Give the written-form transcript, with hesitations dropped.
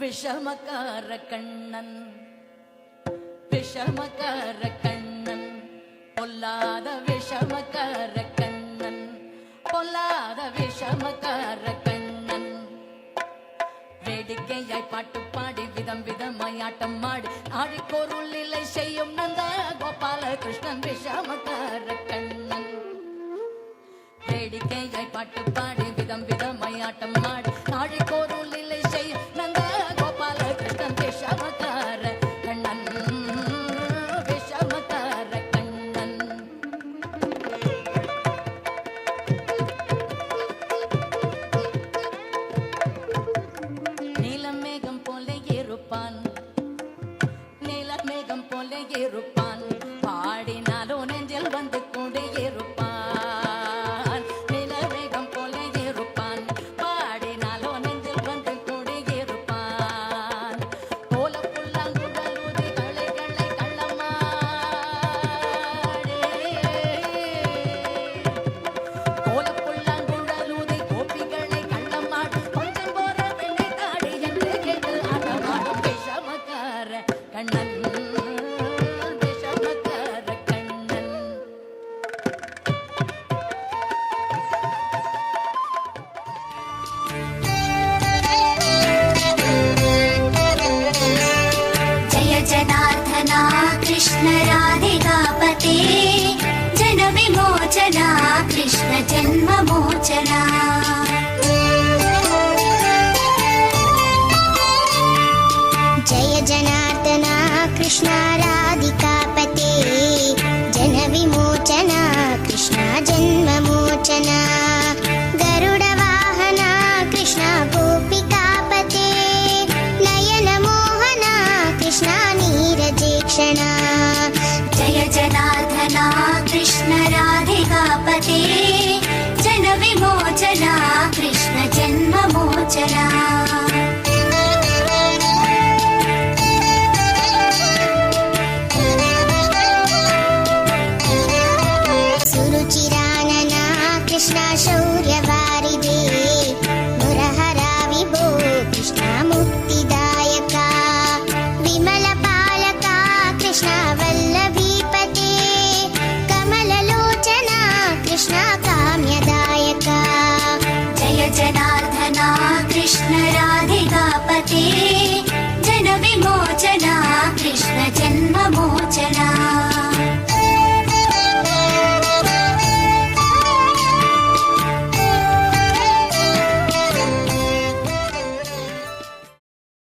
விஷமக்கார கண்ணன் விஷமக்கார கண்ணன் பொல்லாத விஷமக்கார கண்ணன் பொல்லாத விஷமக்கார கண்ணன் வேடிக்கையாய் பாட்டு பாடி விதம் விதமாய் ஆட்டம் ஆடி ஆடிக்கொருள் இல்லை செய்யும் நந்த கோபால கிருஷ்ணன் விஷமக்கார கண்ணன் வேடிக்கையாய் பாட்டு பாடி விதம் விதமாய் ஆட்டம் ஆடி ஆடிக்கொருள் இல்லை செய்யும் நந்த கோபால கிருஷ்ணன் விஷமக்கார கண்ணன் விஷமக்கார கண்ணன் நீலமேகம் போல இருப்பான் நீலமேகம் போல இருப்பான் பாடினாலோ நெஞ்சில் வந்து கூட இருப்பான் நீலமேகம் போல இருப்பான் பாடினாலோ நெஞ்சில் வந்து கூட இருப்பான் போல புல்லாங்குழலூதி களைகளை கள்ளமாடி போல புல்லாங்குழலூதி கோபிகளை கள்ளமாடி கொஞ்சம் போற வெள்ளை தாடி என்று கேட்டு ஆட்டமாடும் விஷமக்கார கண்ணன் விஷமக்கார கண்ணன் जय जनार्दना कृष्ण राधिकापते जन विमोचना कृष्ण जन्म मोचना जय जनार्दना कृष्ण राधिकापते जन विमोचना कृष्ण जन्म मोचना गरुड वाहना कृष्ण गोपिकापते नयन मोहना कृष्ण नीरजेक्षणा जय जनार्दना कृष्ण राधिकापते जन विमोचना कृष्ण जन्म मोचना